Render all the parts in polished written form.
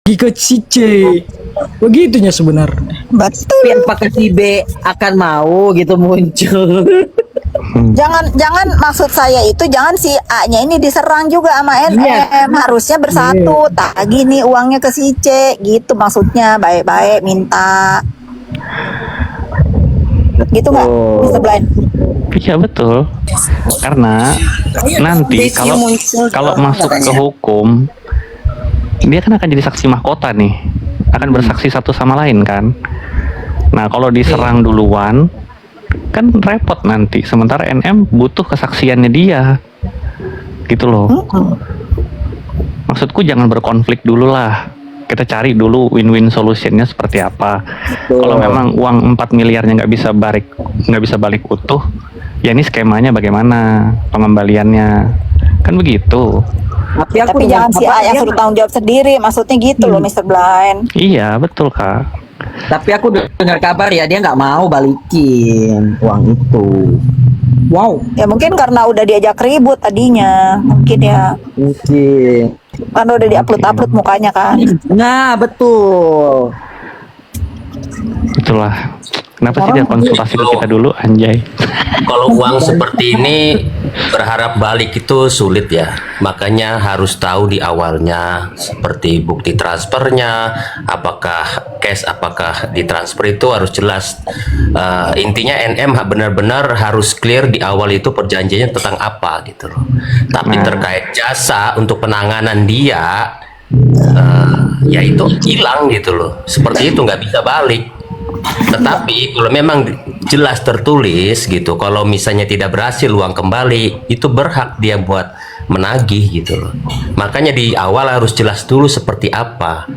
Ikut si C. Begitunya sebenarnya. Tapi apakah si B akan mau gitu muncul? Jangan maksud saya itu jangan si A-nya ini diserang juga sama NM. Iya. Harusnya bersatu. Tagih nih uangnya ke si C gitu maksudnya. Baik-baik minta. Gitu nggak? Mr. Blind? Iya betul. Karena nanti kalau masuk ke hukum, dia kan akan jadi saksi mahkota nih, akan bersaksi satu sama lain kan. Nah kalau diserang duluan, kan repot nanti. Sementara NM butuh kesaksiannya dia, gitu loh. Maksudku jangan berkonflik dulu lah. Kita cari dulu win-win solutionnya seperti apa. Kalau memang uang 4 miliarnya nggak bisa balik utuh, ya ini skemanya bagaimana pengembaliannya, kan begitu. Tapi jangan si A yang suruh tanggung jawab sendiri. Maksudnya gitu loh Mr. Blind. Iya betul kak. Tapi aku dengar kabar ya dia nggak mau balikin uang itu. Wow. Ya mungkin karena udah diajak ribut tadinya. Mungkin ya. Mungkin. Karena udah diupload mukanya kan. Nah betul. Itulah. Kenapa sih dia konsultasi ke kita dulu, anjay? Kalau uang seperti ini berharap balik itu sulit ya. Makanya harus tahu di awalnya seperti bukti transfernya, apakah cash, apakah ditransfer itu harus jelas. Intinya NM benar-benar harus clear di awal itu perjanjiannya tentang apa gitu loh. Tapi terkait jasa untuk penanganan dia, ya itu hilang gitu loh. Seperti itu nggak bisa balik. Tetapi kalau memang jelas tertulis gitu, kalau misalnya tidak berhasil uang kembali, itu berhak dia buat menagih gitu loh. Makanya di awal harus jelas dulu seperti apa.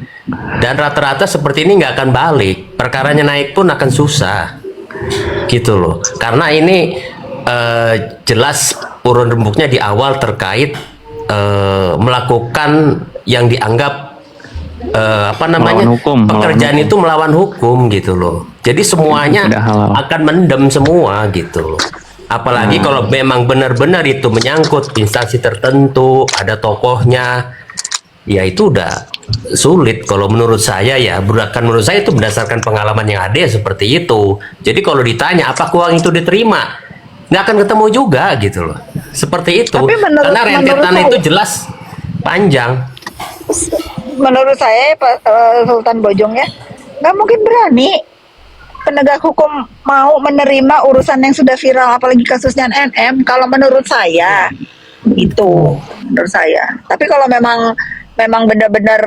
Dan rata-rata seperti ini nggak akan balik. Perkaranya naik pun akan susah gitu loh. Karena ini jelas urun rembuknya di awal terkait melakukan yang dianggap pekerjaan itu melawan hukum gitu loh. Jadi semuanya akan mendem semua gitu loh. Apalagi kalau memang benar-benar itu menyangkut instansi tertentu, ada tokohnya, ya itu udah sulit. Kalau menurut saya ya, menurut saya itu berdasarkan pengalaman yang ada ya seperti itu. Jadi kalau ditanya apa uang itu diterima, nggak akan ketemu juga gitu loh. Seperti itu. Karena rentetannya itu jelas panjang. Menurut saya Pak Sultan Bojong ya nggak mungkin berani penegak hukum mau menerima urusan yang sudah viral, apalagi kasusnya NM. Kalau menurut saya itu menurut saya. Tapi kalau memang benar-benar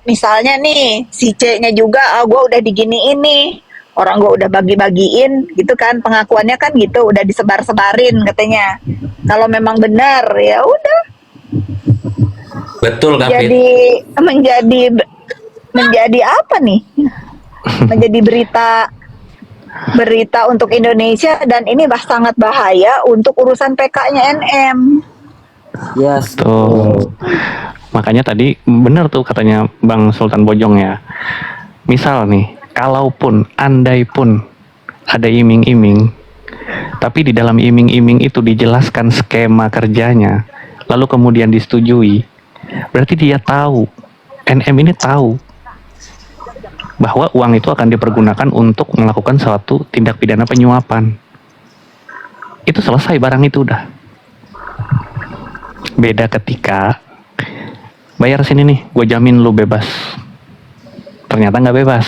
misalnya nih si C-nya juga gue udah diginiin nih, orang gue udah bagi-bagiin gitu kan, pengakuannya kan gitu udah disebar-sebarin katanya. Kalau memang benar ya udah. Betul, Kapit. Menjadi apa nih? Menjadi berita untuk Indonesia, dan ini sangat bahaya untuk urusan PK-nya NM. Yes. Tuh. Makanya tadi benar tuh katanya Bang Sultan Bojong ya. Misal nih, kalaupun andai pun ada iming-iming, tapi di dalam iming-iming itu dijelaskan skema kerjanya, lalu kemudian disetujui, berarti dia tahu, NM ini tahu bahwa uang itu akan dipergunakan untuk melakukan suatu tindak pidana penyuapan. Itu selesai, barang itu udah. Beda ketika bayar sini nih, gue jamin lu bebas. Ternyata nggak bebas,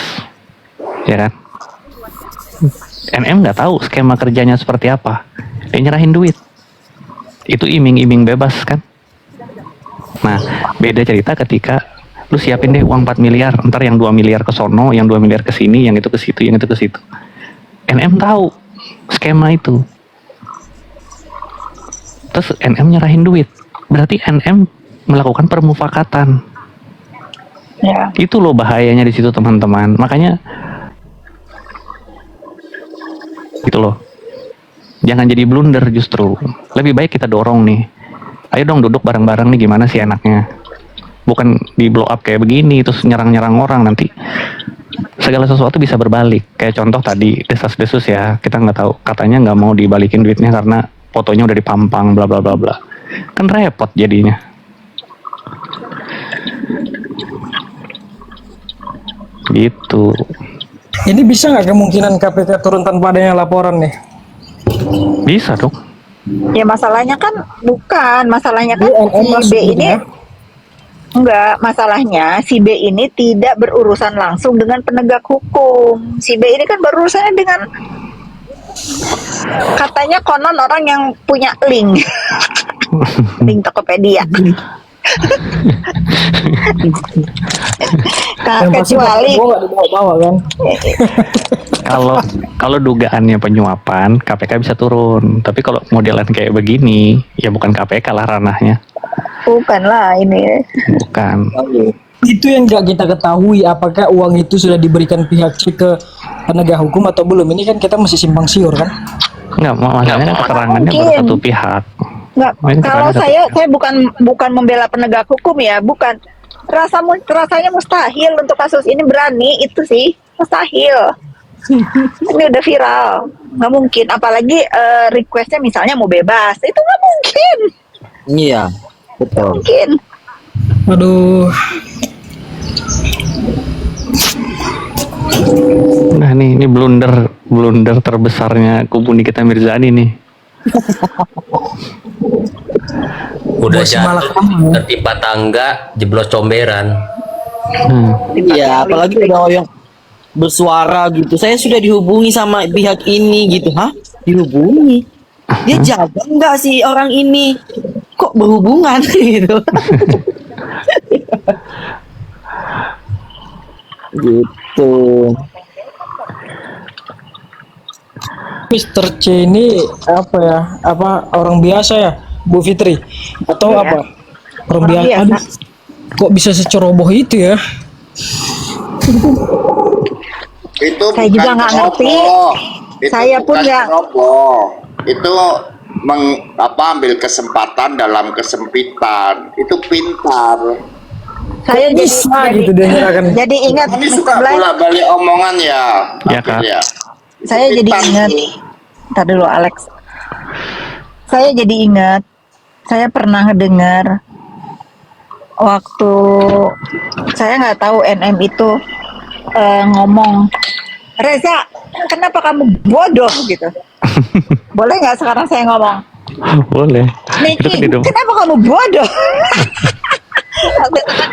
ya kan? NM nggak tahu skema kerjanya seperti apa. Dia nyerahin duit. Itu iming-iming bebas kan? Nah, beda cerita ketika lu siapin deh uang 4 miliar, ntar yang 2 miliar ke sono, yang 2 miliar ke sini, yang itu ke situ, yang itu ke situ. NM tahu skema itu. Terus NM nyerahin duit. Berarti NM melakukan permufakatan. Ya. Itu loh bahayanya di situ teman-teman. Makanya gitu loh. Jangan jadi blunder justru. Lebih baik kita dorong nih. Ayo dong duduk bareng-bareng nih, gimana sih enaknya. Bukan di blow up kayak begini terus nyerang-nyerang orang, nanti segala sesuatu bisa berbalik. Kayak contoh tadi desas-desus ya, kita nggak tahu, katanya nggak mau dibalikin duitnya karena fotonya udah dipampang bla bla bla bla. Kan repot jadinya. Gitu. Ini bisa nggak kemungkinan KPK turun tanpa adanya laporan nih? Bisa dong. Ya masalahnya kan masalahnya kan NM si masuk B gitu ini ya? enggak, masalahnya si B ini tidak berurusan langsung dengan penegak hukum. Si B ini kan berurusannya dengan katanya konon orang yang punya link. Link Tokopedia. Yang pasti Kecuali Prabowo nggak dibawa-bawa kan? Kalau dugaannya penyuapan, KPK bisa turun. Tapi kalau modelan kayak begini, ya bukan KPK lah ranahnya. bukan lah ini. Bukan. Itu yang nggak kita ketahui, apakah uang itu sudah diberikan pihak C ke penegak hukum atau belum. Ini kan kita masih simpang siur kan? Enggak, masalahnya kan keterangannya baru Mungkin. satu pihak. Nggak, Ini kalau keterangan saya bukan membela penegak hukum ya, bukan. Rasanya mustahil untuk kasus ini berani, itu sih mustahil. Ini udah viral, nggak mungkin. Apalagi requestnya misalnya mau bebas, itu nggak mungkin. Iya, betul. Mungkin. Aduh, Nah ini blunder terbesarnya kubu Nikita Mirzani nih. Udah Bos malah jatuh kamu. tertimpa tangga, jeblos comberan. Iya, apalagi udah yang bersuara gitu. Saya sudah dihubungi sama pihak ini gitu. Hah? Dihubungi? Dia jaga nggak sih orang ini? Kok berhubungan gitu? Gitu. Mr. C ini apa ya? Apa orang biasa ya, Bu Fitri? Atau Iya. apa? Orang Orang biasa. biasa. Aduh, kok bisa seceroboh itu ya? Itu Saya juga nggak ngerti. Itu Saya pun bukan nggak. ceroboh. Itu ambil kesempatan dalam kesempitan. Itu pintar. Saya Bisa gitu dia akan. jadi ingat Ini Mr. suka Blay, bolak-balik omongan ya. Ya, Kak. Akhirnya. saya Itu jadi pintar ingat. tuh. Ntar dulu Alex. Saya jadi ingat. Saya pernah ngedengar waktu saya nggak tahu NM itu ngomong, Reza, kenapa kamu bodoh gitu. Boleh nggak sekarang saya ngomong, Boleh. Itu kan Niki, hidup. kenapa kamu bodoh? Waktu itu kan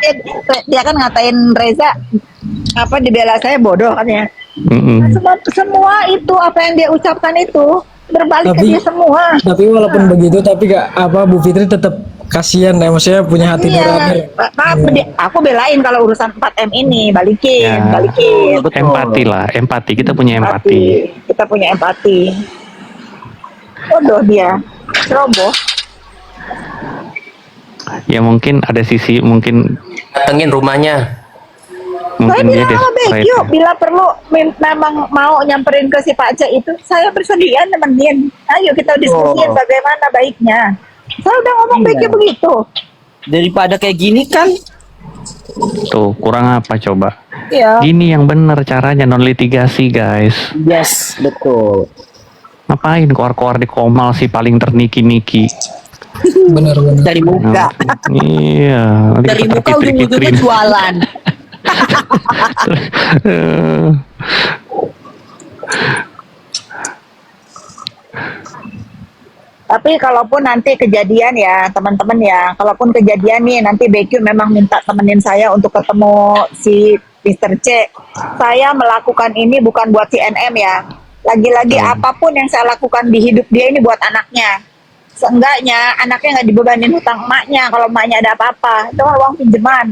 dia kan ngatain Reza apa dibela saya bodoh katanya. Mm-mm. Semua itu apa yang dia ucapkan itu berbalik ke Tapi- dia semua. Tapi walaupun begitu, tapi gak apa, Bu Fitri tetap kasihan ya, maksudnya punya hati nurani. Iya, maaf, aku belain kalau urusan 4M ini, balikin, Ya. balikin. Empati lah, empati. Kita punya empati. Kita punya empati. Bodoh dia, ceroboh. Ya mungkin ada sisi mungkin Datengin rumahnya. Saya dia bilang sama desperate. Begyo, bila perlu memang mau nyamperin ke si Pak C itu, saya bersedia nemenin. Ayo kita diskusiin bagaimana baiknya. Saya udah ngomong Iya. Begyo begitu. Daripada kayak gini kan, Tuh kurang apa coba? Iya. Gini yang bener caranya, non litigasi guys. yes, betul. Ngapain koar-koar di komal sih paling terniki-niki? Benar-benar. Dari muka, Iya. nanti dari kita muka ujung-ujungnya terpitri-pitrin. jualan. Eh, Tapi kalaupun nanti kejadian ya teman-teman ya, kalaupun kejadian nih nanti BQ memang minta temenin saya untuk ketemu si Mr. C, saya melakukan ini bukan buat si NM ya. Lagi-lagi apapun yang saya lakukan di hidup dia ini buat anaknya. Seenggaknya anaknya nggak dibebanin hutang emaknya kalau emaknya ada apa-apa. Itu kan uang pinjaman.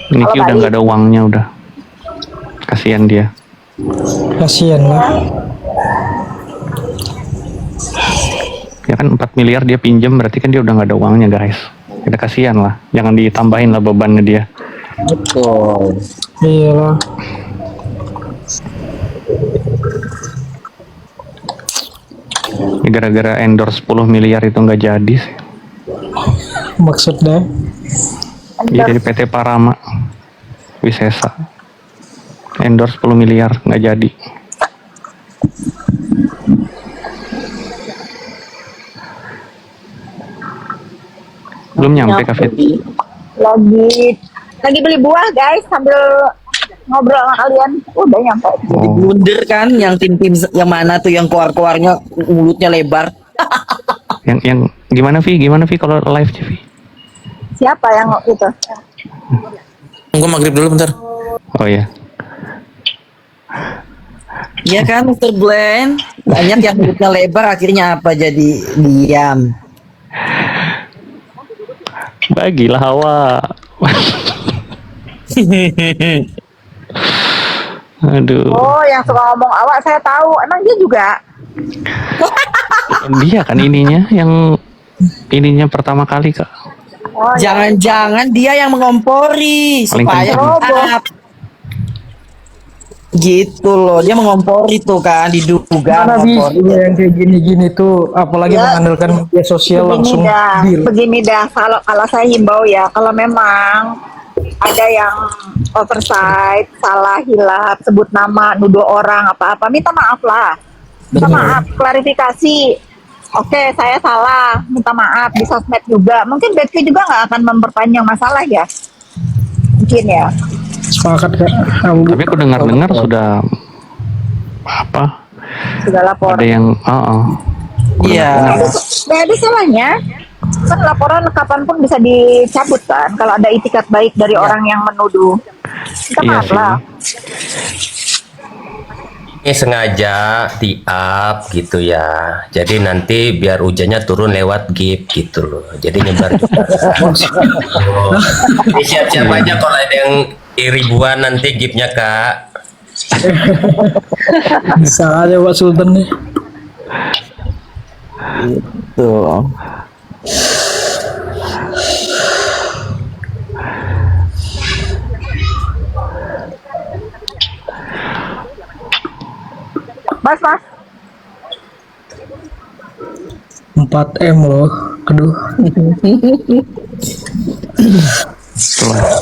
Niki Kalau udah balik. nggak ada uangnya udah. Kasihan dia. Kasihan lah. Ya kan 4 miliar dia pinjam berarti kan dia udah nggak ada uangnya guys. Kita kasihan lah. Jangan ditambahin lah bebannya dia. Betul. Iya lah. Ini gara-gara endorse 10 miliar itu nggak jadi sih. Maksudnya Dia dari PT Parama Wisesa. Endorse 10 miliar nggak jadi. Belum nyampe Kak Fit. Lagi Lagi beli buah guys sambil ngobrol sama kalian. Udah nyampe. Jadi blunder kan yang tim-tim yang mana tuh yang keluar-keluarnya mulutnya lebar. Yang gimana Vi kalau live Vi? Siapa yang itu? Gue maghrib dulu bentar. Oh ya. Iya kan Mr. Glenn? Banyak yang mulutnya lebar akhirnya apa jadi diam. Bagilah Hawa. Aduh. Oh, yang suka ngomong awak saya tahu. Emang dia juga? Dia kan ininya pertama kali Kak. Oh, ya. Jangan-jangan dia yang mengompori Paling supaya kencang. up. Gitu loh, dia mengompori tuh kan, diduga Mana bisa mengompori. yang kayak gini-gini tuh, apalagi Ya. mengandalkan media sosial langsung deal. Begini dah. Kalau saya himbau ya, kalau memang ada yang oversight, salah, hilaf, sebut nama, nuduh orang apa-apa, minta maaf lah. Minta maaf, klarifikasi. Oke, saya salah, minta maaf di sosmed juga. Mungkin Betty juga nggak akan memperpanjang masalah ya. Mungkin ya. Sepakat Kak. Tapi aku dengar-dengar sudah apa? Sudah lapor. Ada yang Iya. Nggak ada salahnya. Kan laporan kapanpun bisa dicabut kan. Kalau ada itikat baik dari orang yang menuduh. Minta Iya maaf sih. lah. Ini sengaja di-up gitu ya. Jadi nanti biar hujannya turun lewat GIF gitu loh. Jadi nyebar. Oh. Ini siap-siap aja kalau ada yang ribuan nanti GIF-nya Kak. Bisa aja Pak Sultan nih. Tuh. Mas. 4M loh. Aduh. itulah.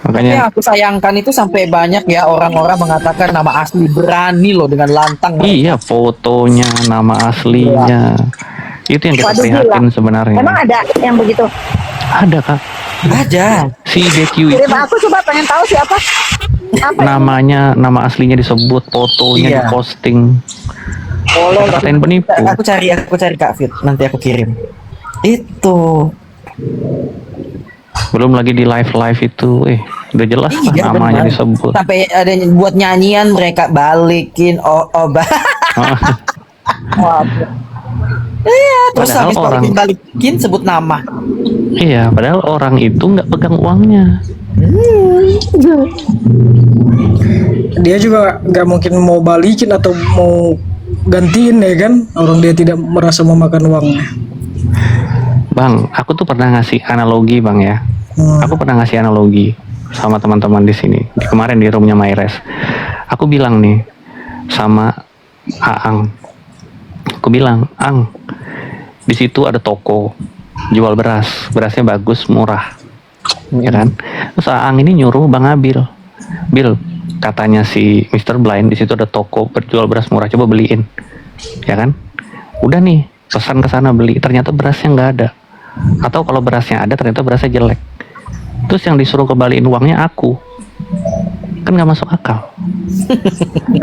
Yang Makanya aku sayangkan itu sampai banyak ya orang-orang mengatakan nama asli, berani loh dengan lantang. iya fotonya, nama aslinya. Itu yang kita Waduh, prihatin gila. sebenarnya. Emang ada yang begitu? Ada Kak. Aja. Si BQ itu Kirim aku coba pengen tahu siapa. Apa? namanya, nama aslinya disebut, fotonya Iya. diposting. Boleh. Katain penipu. Aku cari Kak Fit, nanti aku kirim. Itu. Belum lagi di live itu, udah jelas lah Iya, namanya benar. disebut. Sampai ada yang buat nyanyian mereka balikin Wah, Iya, terus Padahal habis orang- balikin sebut nama. Iya, padahal orang itu nggak pegang uangnya. Dia juga nggak mungkin mau balikin atau mau gantiin ya kan, orang dia tidak merasa memakan uangnya. Bang, aku tuh pernah ngasih analogi Bang ya. Aku pernah ngasih analogi sama teman-teman di sini. Kemarin di roomnya Maires. Aku bilang nih sama Aang. Aku bilang, Ang, di situ ada toko jual beras. Berasnya bagus, murah. Ya kan? Terus Aang ini nyuruh Bang Abil. Bil, katanya si Mr. Blind di situ ada toko berjual beras murah, coba beliin. Ya kan? Udah nih, pesan ke sana beli. Ternyata berasnya nggak ada. Atau kalau berasnya ada ternyata berasnya jelek. Terus yang disuruh kembaliin uangnya aku. Kan nggak masuk akal.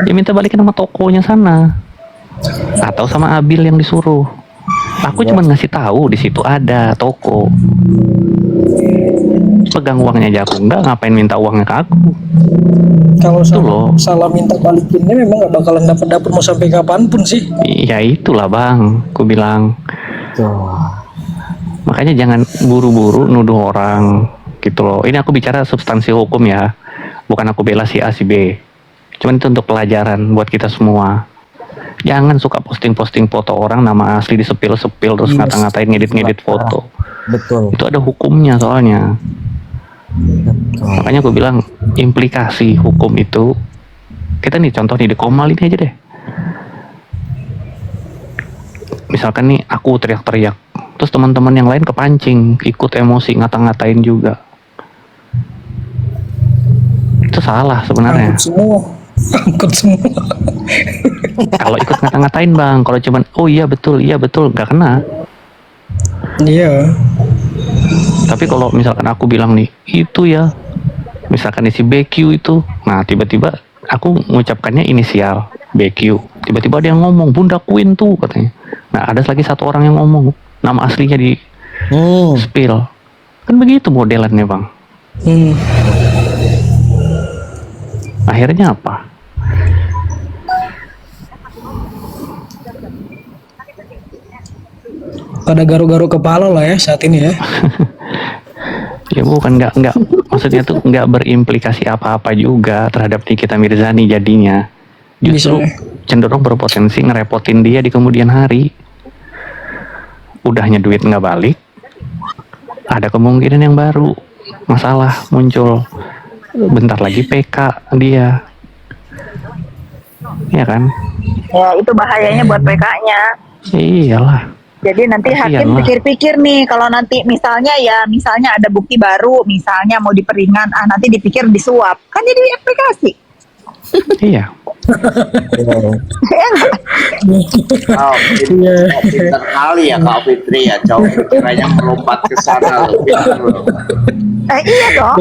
Dia minta balikin sama tokonya sana. Atau sama Abil yang disuruh. Aku cuma ngasih tahu di situ ada toko. Pegang uangnya aja aku nggak, ngapain minta uangnya ke aku? Kalau Itu loh. salah minta balikinnya memang nggak bakalan dapat mau sampai kapanpun sih. Ya itulah Bang, aku bilang. Makanya jangan buru-buru nuduh orang gitu loh. Ini aku bicara substansi hukum ya, bukan aku bela si A si B. Cuman itu untuk pelajaran buat kita semua. Jangan suka posting-posting foto orang, nama asli disepil-sepil terus Yes. ngata-ngatain ngedit-ngedit foto. Betul. Itu ada hukumnya soalnya. Makanya aku bilang implikasi hukum itu, kita nih contoh nih di Komal ini aja deh. Misalkan nih aku teriak-teriak, terus teman-teman yang lain kepancing, ikut emosi ngata-ngatain juga. Itu salah sebenarnya. Angkut semua. Kalau ikut ngata-ngatain Bang, kalau cuman oh iya betul, nggak kena. Iya. Tapi kalau misalkan aku bilang nih, itu ya, misalkan isi BQ itu, nah tiba-tiba aku mengucapkannya inisial BQ. Tiba-tiba dia ngomong, Bunda Queen tuh katanya. Nah ada lagi satu orang yang ngomong, nama aslinya di spill. Kan begitu modelannya bang. Akhirnya apa? Pada garuk-garuk kepala lah ya saat ini ya. Ya bukan, nggak maksudnya tuh nggak berimplikasi apa-apa juga terhadap Nikita Mirzani jadinya. Justru Bisa. cenderung berpotensi ngerepotin dia di kemudian hari. Udahnya duit nggak balik, ada kemungkinan yang baru, masalah muncul. Bentar lagi PK dia, ya kan? Ya itu bahayanya buat PK-nya. Iyalah. Jadi nanti Kasian hakim lah. pikir-pikir nih, kalau nanti misalnya ada bukti baru, misalnya mau diperingan, nanti dipikir disuap, kan jadi aplikasi. Iya. Ya nggak? Oh, Iya. pinter kali ya Kak Fitri ya, jauh pikirannya melompat ke sana loh. Pinter loh. Iya dong.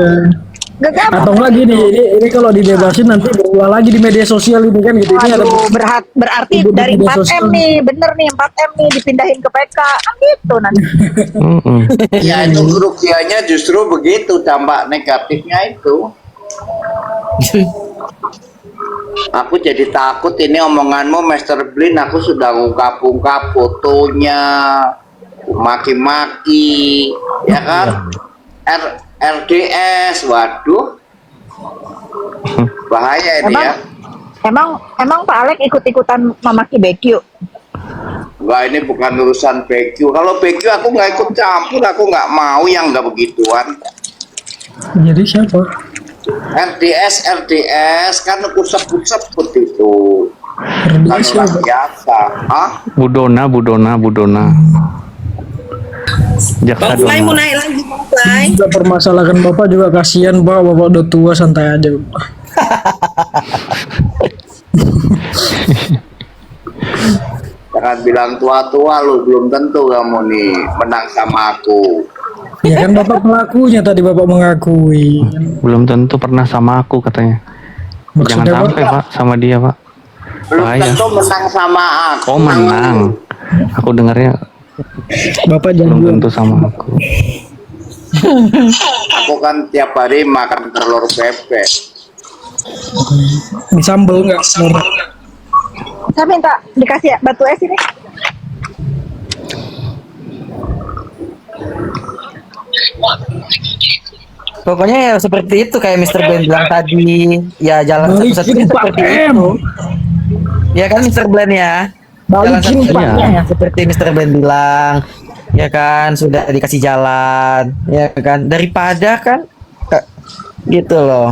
Gak gampang. Atau enggak gini, ini kalau dibebasin nanti berulang lagi di media sosial ini kan gitu. Ini ada Aduh, berarti Ibu di dari media 4M sosial. nih, bener nih 4M nih dipindahin ke PK, kan gitu nanti. Ya itu kerugiannya justru begitu, dampak negatifnya itu. Aku jadi takut ini omonganmu Master Blin, aku sudah ungkap-ungkap fotonya, maki-maki, ya kan? RDS, waduh, bahaya ini ya. Emang Pak Alek ikut-ikutan memaki BQ. Wah ini bukan urusan BQ. Kalau BQ aku nggak ikut campur, aku nggak mau yang nggak begituan. Jadi siapa? RDS kan kusep-kusep begitu. Kan RDS orang siapa? biasa. Hah? Budona. Jaksa Bang Fly mau Dona. naik lagi Bang Fly. Juga permasalahkan bapak juga kasihan pak, bapak udah tua santai aja. Jangan bilang tua-tua lu, belum tentu kamu nih menang sama aku. Ya kan bapak pelakunya tadi bapak mengakui. Belum tentu pernah sama aku katanya. Jangan Maksudnya sampai Pak? pak sama dia pak. Belum Bahaya. tentu menang sama aku. Oh menang. Aku dengarnya Bapak belum jangan tentu sama aku. Aku kan tiap hari makan telur bebek. disambel nggak? Saya minta dikasih batu es ini. Pokoknya ya seperti itu kayak Mr. Ben bilang tadi. Ya jalan Balikin satu-satunya seperti 4M. itu. Ya kan Mr. Ben ya. Jalan Balikin satu-satunya 4M. yang seperti Mr. Ben bilang. Ya kan sudah dikasih jalan. Ya kan daripada kan gitu loh.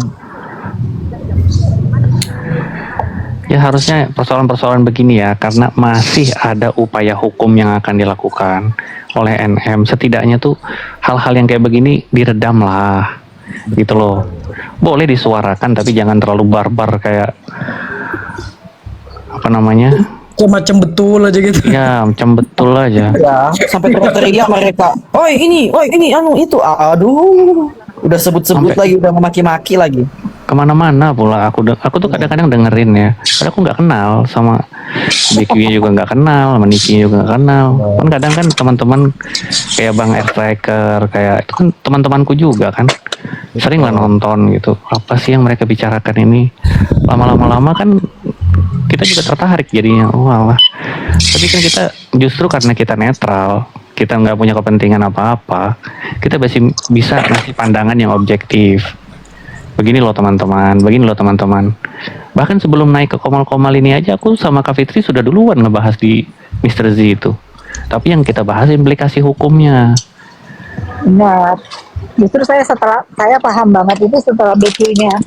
Ya harusnya persoalan-persoalan begini ya, karena masih ada upaya hukum yang akan dilakukan oleh NM. Setidaknya tuh hal-hal yang kayak begini diredam lah, gitu loh. Boleh disuarakan tapi jangan terlalu barbar kayak apa namanya? Kok macam betul aja gitu. Ya macam betul aja. Ya sampai teriak mereka. Oi ini anu itu. Aduh. Udah sebut-sebut Sampai- lagi, udah memaki-maki lagi. Kemana-mana pula aku tuh kadang-kadang dengerin ya. Padahal aku nggak kenal sama BQ-nya juga nggak kenal, sama Niki juga nggak kenal. Kan kadang kan teman-teman kayak Bang Airstriker kayak itu kan teman-temanku juga kan. Sering lah nonton gitu. Apa sih yang mereka bicarakan ini? Lama-lama kan kita juga tertarik jadinya. Wah. Tapi kan kita justru karena kita netral, kita nggak punya kepentingan apa-apa, kita masih bisa ngasih pandangan yang objektif. Begini loh teman-teman, begini loh teman-teman. Bahkan sebelum naik ke komal-komal ini aja, aku sama Kak Fitri sudah duluan ngebahas di Mr. Z itu. Tapi yang kita bahas implikasi hukumnya. Benar. Justru saya paham banget itu setelah BQ-nya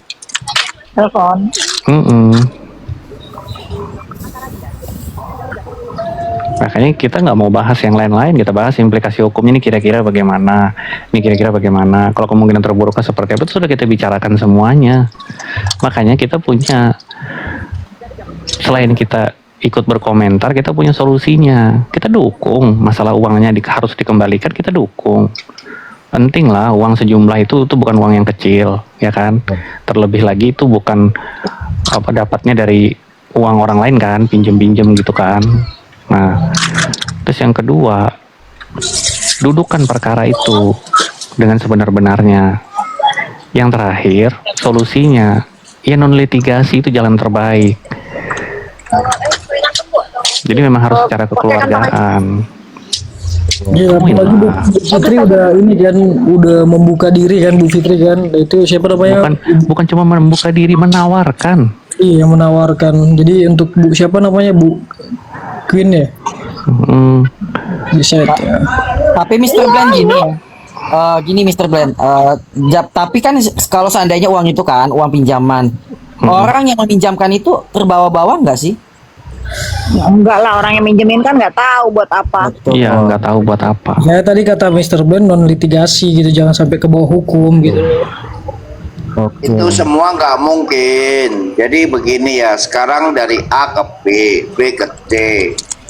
telepon. Makanya kita nggak mau bahas yang lain-lain, kita bahas implikasi hukumnya ini kira-kira bagaimana, kalau kemungkinan terburuknya seperti apa, itu sudah kita bicarakan semuanya. Makanya kita punya, selain kita ikut berkomentar, kita punya solusinya. Kita dukung masalah uangnya harus dikembalikan, kita dukung. penting lah, uang sejumlah itu bukan uang yang kecil, ya kan? Terlebih lagi itu bukan apa dapatnya dari uang orang lain kan, pinjem-pinjem gitu kan. Nah, terus yang kedua, dudukan perkara itu dengan sebenar-benarnya. Yang terakhir, solusinya ya non litigasi itu jalan terbaik. Jadi memang harus secara kekeluargaan. Ya, apalagi Bu Fitri udah ini kan, udah membuka diri kan Bu Fitri kan. Itu siapa namanya? Bukan cuma membuka diri, menawarkan. Iya, menawarkan. Jadi untuk Bu siapa namanya, Bu Queen ya? Bisa ya. Tapi Mr. Blend gini Mr. Blend, tapi kan kalau seandainya uang itu kan uang pinjaman, orang yang meminjamkan itu terbawa-bawa nggak sih? Ya, enggak lah, orang yang minjemin kan nggak tahu buat apa. Iya, nggak tahu buat apa. Ya tadi kata Mr. Ben non litigasi gitu, jangan sampai ke bawah hukum gitu. Itu semua nggak mungkin. Jadi begini ya, sekarang dari A ke B, B ke C.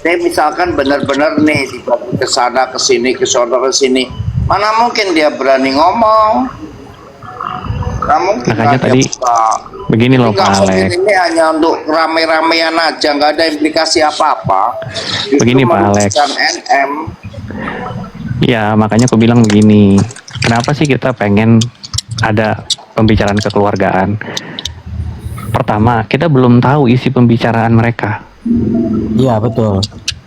Misalkan benar-benar nih dibagi ke sana ke sini, ke sana ke sini. Mana mungkin dia berani ngomong? Nggak mungkin. Makanya dia tadi buka. begini loh Nggak Pak mungkin, Alex. ini hanya untuk rame-ramean aja, nggak ada implikasi apa-apa. Justru Begini, Pak Alex. merugikan NM. Ya, makanya aku bilang begini. Kenapa sih kita pengen ada pembicaraan kekeluargaan? Pertama, kita belum tahu isi pembicaraan mereka. Iya betul.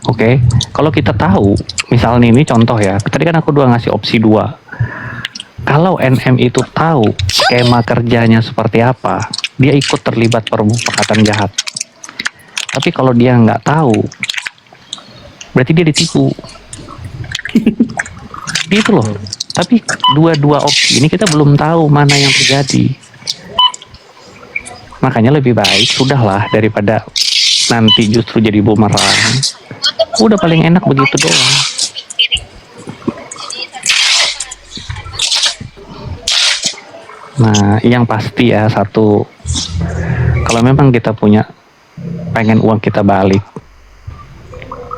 Oke, kalau kita tahu, misalnya ini contoh ya, tadi kan aku ngasih opsi 2. Kalau NM itu tahu skema kerjanya seperti apa, dia ikut terlibat perbuatan jahat. Tapi kalau dia nggak tahu, berarti dia ditipu. Gitu loh. Tapi dua opsi ini kita belum tahu mana yang terjadi. Makanya lebih baik sudahlah daripada nanti justru jadi bumerang. Udah paling enak begitu doang. Nah, yang pasti ya satu, kalau memang kita pengen uang kita balik,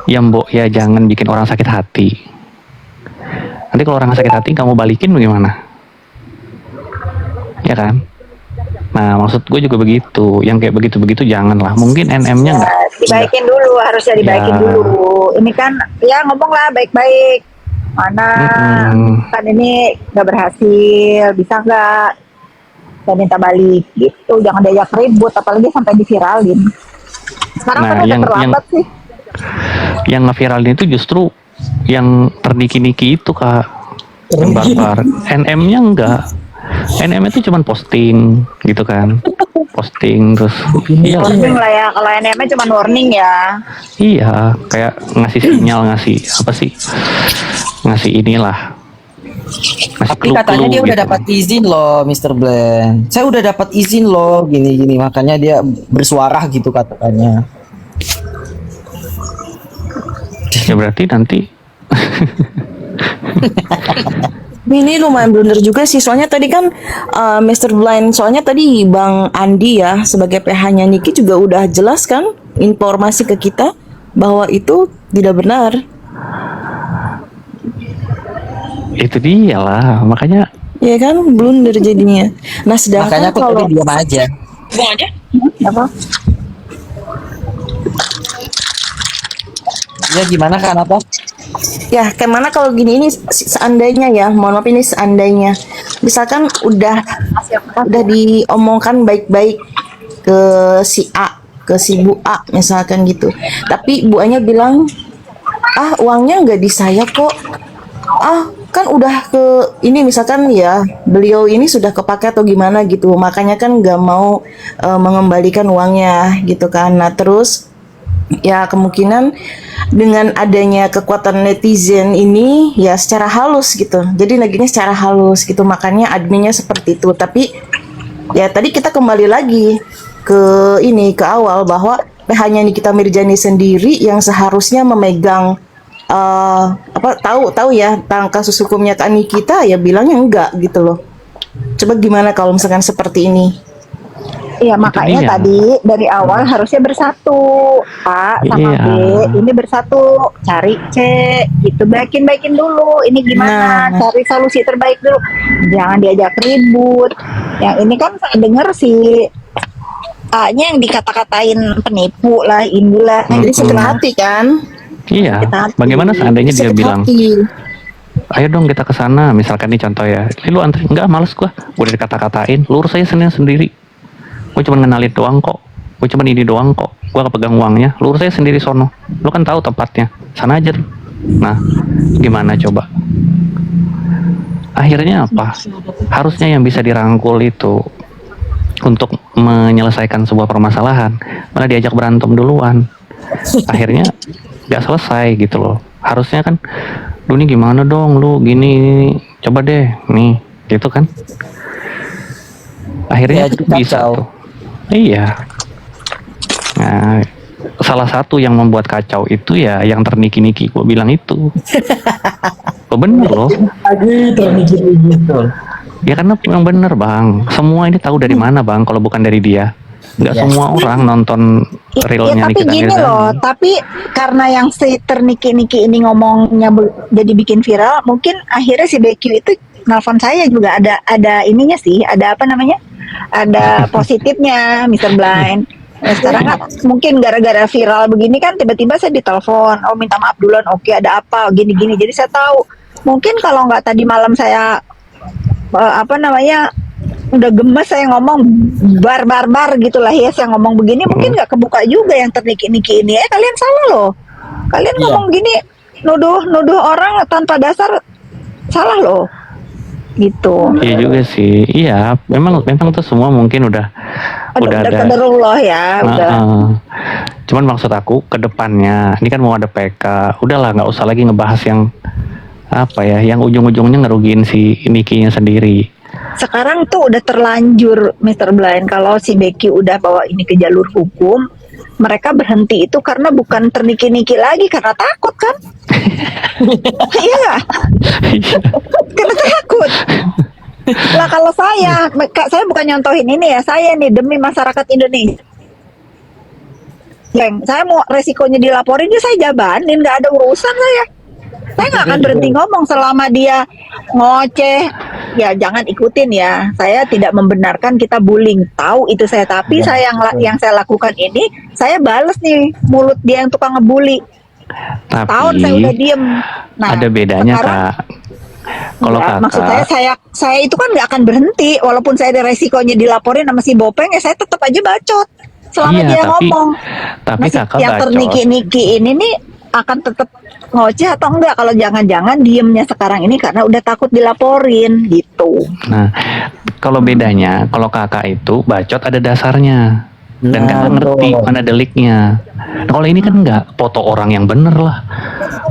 ya mbok ya jangan bikin orang sakit hati. Nanti kalau orang sakit hati kamu balikin bagaimana? Ya kan? Nah, maksud gue juga begitu. Yang kayak begitu-begitu janganlah. Mungkin NM-nya nggak. Dibaikin dulu, harusnya dibaikin Ya. dulu. Ini kan, ya ngomonglah baik-baik. Mana kan ini nggak berhasil, bisa nggak? Saya minta balik gitu. Jangan diajak ribut, apalagi sampai diviralin. Sekarang Nah, kan udah terlambat sih. Yang ngeviralin itu justru yang terniki-niki itu Kak. Yang barbar. NM-nya enggak. NM itu cuma posting gitu kan. Posting terus iya Warning lah ya, kalau NM-nya cuma warning ya. iya kayak ngasih sinyal, ngasih apa sih, ngasih inilah, ngasih Tapi katanya dia udah gitu. dapat izin loh, Mr. Blend. Saya udah dapat izin loh, gini-gini. Makanya dia bersuara gitu katanya. Ya berarti nanti Ini lumayan blunder juga sih, soalnya tadi kan Mr. Blind, soalnya tadi Bang Andi ya sebagai PH-nya Niki juga udah jelas kan informasi ke kita bahwa itu tidak benar. itu dia lah, makanya Ya kan, blunder jadinya. Nah, sedangkan Makanya aku kalau tadi diam aja. apa? Ya gimana kan apa? Ya, kayak mana kalau gini, ini seandainya ya, mohon maaf ini seandainya, misalkan udah diomongkan baik-baik ke si A, ke si Bu A misalkan gitu, tapi Bu A-nya bilang, uangnya nggak di saya kok, kan udah ke ini misalkan ya, beliau ini sudah kepake atau gimana gitu, makanya kan nggak mau mengembalikan uangnya gitu kan. Nah terus ya kemungkinan dengan adanya kekuatan netizen ini ya secara halus gitu, jadi laginya secara halus gitu, makanya adminnya seperti itu. Tapi ya tadi kita kembali lagi ke ini, ke awal bahwa PH-nya Nikita Mirzani sendiri yang seharusnya memegang tahu ya tentang kasus hukumnya Kak Nikita, ya bilangnya enggak gitu loh. Coba gimana kalau misalkan seperti ini? Iya, makanya dia. tadi dari awal harusnya bersatu. A sama Iya. B ini bersatu, cari C gitu. Baikin dulu. Ini gimana? Nah. Cari solusi terbaik dulu. Jangan diajak ribut. Yang ini kan saya dengar si A-nya yang dikata-katain penipu lah, inilah. Jadi gitu sakit lah. hati kan? Iya. Sakit hati. Bagaimana seandainya dia Sakit bilang, hati. ayo dong kita ke sana, misalkan nih contoh ya, lu antri, enggak males gua, udah dikata-katain, lurus aja sendiri, gua cuma ngenalin doang kok, gua cuma ini doang kok, gua kepegang uangnya, lurus aja sendiri sono, lu kan tahu tempatnya, sana aja tuh. Nah, gimana coba? Akhirnya apa? Harusnya yang bisa dirangkul itu untuk menyelesaikan sebuah permasalahan, malah diajak berantem duluan. Akhirnya nggak selesai gitu loh. Harusnya kan, lu nih gimana dong, lu gini, coba deh, nih, gitu kan. Akhirnya Ya, jadi bisa kacau. tuh. Iya. Nah, salah satu yang membuat kacau itu ya yang terniki-niki, gua bilang itu. Oh, bener loh. Lagi termikir gitu. Ya karena memang bener bang, semua ini tahu dari mana bang, kalau bukan dari dia. Nggak semua orang nonton Ya, realnya tapi Nikita gini Mirzani. loh, tapi karena yang si terniki-niki ini ngomongnya jadi bikin viral, mungkin akhirnya si BQ itu nelfon saya juga ada ininya sih, ada apa namanya? Ada positifnya, Mr. Blind. Nah, sekarang kan mungkin gara-gara viral begini kan tiba-tiba saya ditelepon, oh minta maaf duluan, oke ada apa, gini-gini. Jadi saya tahu, mungkin kalau nggak tadi malam saya apa namanya udah gemes saya ngomong bar gitulah ya, saya ngomong begini mungkin nggak kebuka juga yang terniki-niki ini. Kalian salah loh, kalian ngomong gini nuduh orang tanpa dasar, salah loh gitu. Iya juga sih, iya memang tuh semua mungkin udah Udah ada. kaderullah ya, udah. Cuman maksud aku ke depannya, ini kan mau ada PK, udahlah nggak usah lagi ngebahas yang apa ya, yang ujung-ujungnya ngerugiin si Nikinya sendiri. Sekarang tuh udah terlanjur Mr. Blind, kalau si Becky udah bawa ini ke jalur hukum, mereka berhenti itu karena bukan terniki-niki lagi, karena takut kan. Iya nggak? Karena takut. Lah kalau saya bukan nyontohin ini ya, saya nih demi masyarakat Indonesia. Saya mau resikonya dilaporin, ya saya jabanin, nggak ada urusan saya. Saya nggak akan berhenti ngomong selama dia ngoceh. Ya jangan ikutin ya. Saya tidak membenarkan kita bullying. Tahu itu saya. Tapi saya yang saya lakukan ini, saya bales nih mulut dia yang tukang ngebully. Tapi Tahun saya udah diem. Nah, ada bedanya sekarang, kak. Kalau ya, kakak, maksud saya itu kan nggak akan berhenti. Walaupun saya ada resikonya dilaporin sama si Bopeng, ya saya tetap aja bacot. Selama Iya, dia tapi- ngomong. tapi Nah, kakak yang bacot. terniki-niki ini nih akan tetap ngoceh atau enggak, kalau jangan-jangan diemnya sekarang ini karena udah takut dilaporin gitu. Nah, kalau bedanya, kalau kakak itu bacot ada dasarnya. Dan Nah, kakak ngerti betul. mana deliknya. Nah, kalau ini kan enggak, foto orang yang bener lah.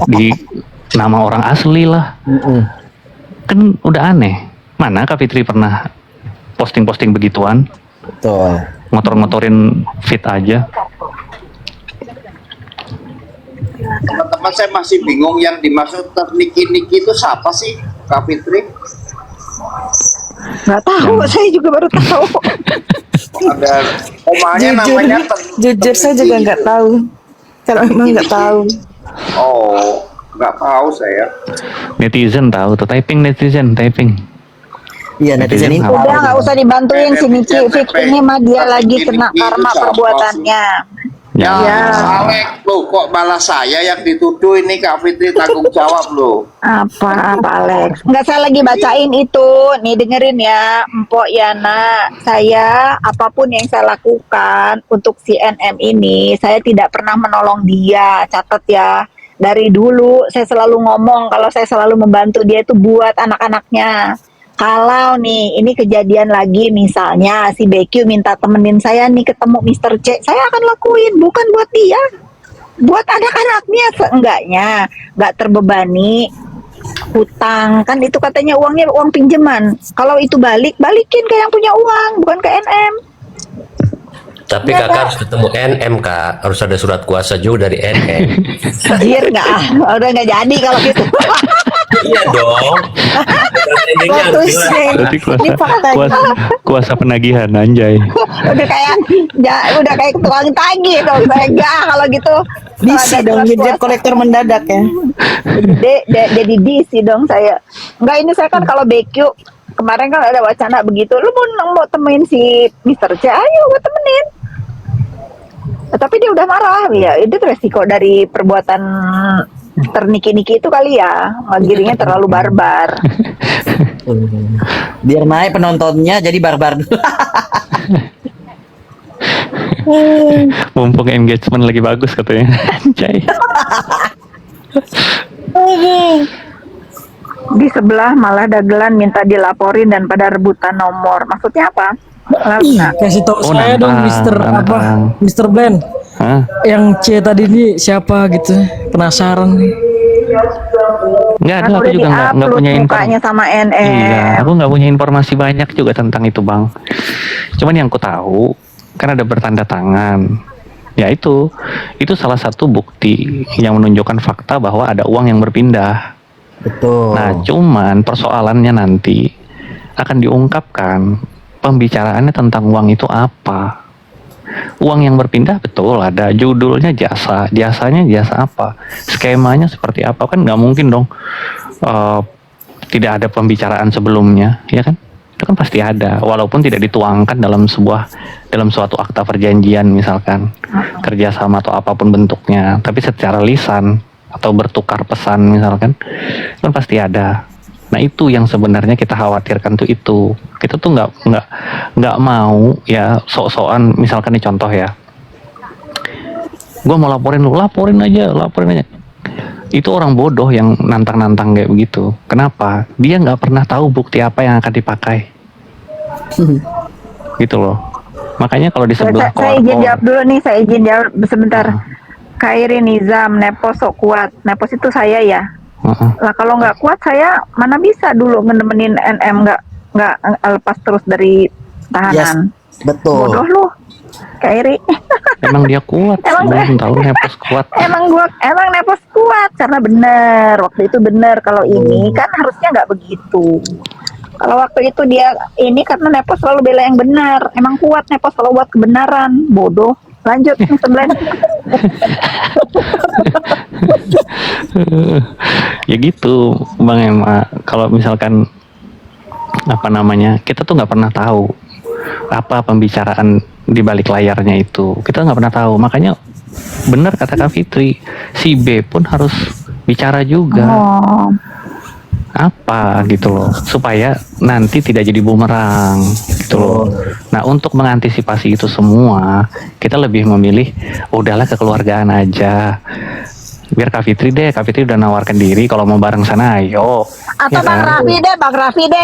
Di nama orang asli lah. Kan udah aneh. Mana Kak Fitri pernah posting-posting begituan? Betul. Ngotor-ngotorin fit aja. Teman-teman saya masih bingung yang dimaksud terniki-niki itu siapa sih, Kak Fitri? Nggak tahu, saya juga baru tahu. Ada omanya namanya Jujur saya juga nggak tahu. Kalau memang nggak tahu. Oh, nggak tahu saya. Netizen tahu tuh, typing. Iya, netizen ini Netizen Udah nggak usah dibantuin si Niki, Fik ini mah dia lagi kena karma perbuatannya. Ya, Ya. Alek, loh kok malah saya yang dituduh ini, Kak Fitri tanggung jawab loh. Apa Alex? Nggak, saya lagi bacain itu. Nih dengerin ya, Mpok Yana. Saya apapun yang saya lakukan untuk si NM ini, saya tidak pernah menolong dia. Catat ya. Dari dulu saya selalu ngomong kalau saya selalu membantu dia itu buat anak-anaknya. Kalau nih ini kejadian lagi, misalnya si BQ minta temenin saya nih ketemu Mr. C, saya akan lakuin, bukan buat dia, buat anak-anaknya. Seenggaknya nggak terbebani hutang, kan itu katanya uangnya uang pinjaman. Kalau itu balikin ke yang punya uang, bukan ke NM. Tapi kakak harus ketemu NM kak, harus ada surat kuasa juga dari NM. Anjir nggak udah nggak jadi kalau gitu. Iya dong. Endingnya harus jelas. Berarti Ini faktanya. kuasa penagihan anjay. udah kayak tukang tagih dong saya nggak kalau gitu. DC Kalau ada dong, surat jadi kuasa. kolektor mendadak ya. Jadi DC dong saya. Enggak, ini saya kan kalau BQ kemarin kan ada wacana begitu. Lu mau temuin si Mister C, ayo gue temenin. Tapi dia udah marah ya. Itu resiko dari perbuatan terniki-niki itu kali ya. Ngagirinya terlalu barbar. Biar naik penontonnya jadi barbar. Mumpung engagement lagi bagus katanya. Anjay. Di sebelah malah dagelan minta dilaporin dan pada rebutan nomor. Maksudnya apa? Nah, Kasih tahu Oh, saya dong, nantang, Mister apa? nantang. Mister Blend. Hah? Yang C tadi ini siapa gitu? Penasaran nih. Nggak ada, kan aku udah juga nggak di-upload punya mukanya informasi. sama NM. Iya, aku nggak punya informasi banyak juga tentang itu bang. Cuman yang ku tahu kan ada bertanda tangan. Ya itu salah satu bukti yang menunjukkan fakta bahwa ada uang yang berpindah. Betul. Nah, cuman persoalannya nanti akan diungkapkan pembicaraannya tentang uang itu apa. Uang yang berpindah betul ada judulnya jasanya jasa apa, skemanya seperti apa, kan nggak mungkin dong tidak ada pembicaraan sebelumnya, ya kan? Itu kan pasti ada, walaupun tidak dituangkan dalam suatu akta perjanjian misalkan kerjasama atau apapun bentuknya, tapi secara lisan atau bertukar pesan misalkan, kan pasti ada. Nah itu yang sebenarnya kita khawatirkan tuh itu. Kita tuh nggak mau ya sok-sokan, misalkan nih contoh ya. Gue mau laporin lu, laporin aja. Itu orang bodoh yang nantang-nantang kayak begitu. Kenapa? Dia nggak pernah tahu bukti apa yang akan dipakai. Gitu loh. Makanya kalau di sebelah Saya izin jawab dulu nih, saya izin jawab sebentar. Kairi Nizam, Nepos sok kuat. Nepos itu saya ya. Lah kalau nggak kuat saya mana bisa dulu ngenemenin NM nggak lepas terus dari tahanan. Yes, betul. Bodoh lu, Kairi. Emang dia kuat, Emang belum tahu Nepos kuat. emang Nepos kuat karena bener waktu itu bener. Kalau ini kan harusnya nggak begitu. Kalau waktu itu dia ini karena Nepos selalu bela yang benar. Emang kuat Nepos kalau buat kebenaran. Bodoh. Lanjut Mr. Blend. Ya gitu Bang Emma, kalau misalkan apa namanya, kita tuh nggak pernah tahu apa pembicaraan di balik layarnya itu, kita nggak pernah tahu. Makanya benar kata Kak Fitri, si B pun harus bicara juga. Oh. Apa gitu loh, supaya nanti tidak jadi bumerang gitu loh. Nah untuk mengantisipasi itu semua, kita lebih memilih udahlah kekeluargaan aja. Biar Kak Fitri udah nawarkan diri kalau mau bareng sana ayo. Atau Ya Bang kan?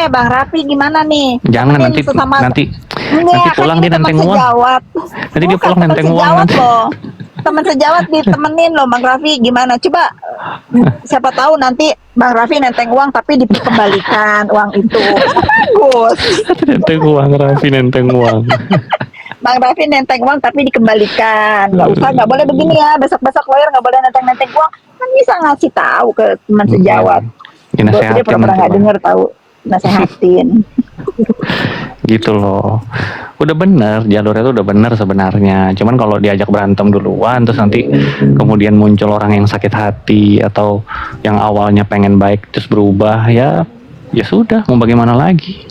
Bang Raffi gimana nih? Jangan Temenin nanti Enggak, pulang kan dia ini teman nenteng uang. sejawat. Nanti dia Bukan, pulang teman nenteng uang sejawat nanti. loh. Teman sejawat ditemenin loh Bang Raffi, gimana? Coba siapa tahu nanti Bang Raffi nenteng uang tapi dikembalikan uang itu. Bagus. Nenteng uang, Raffi nenteng uang. Bang Raffi nenteng uang tapi dikembalikan. Nggak boleh begini ya. Besok-besok lawyer nggak boleh nenteng uang. Kan bisa ngasih tahu ke teman sejawat. Ya, nasehatin Dia pernah nanti, nggak Bang. denger tahu. Nasehatin. Gitu loh. Udah bener, jalurnya tuh udah bener sebenarnya. Cuman kalau diajak berantem duluan, terus nanti kemudian muncul orang yang sakit hati atau yang awalnya pengen baik terus berubah, ya sudah, mau bagaimana lagi.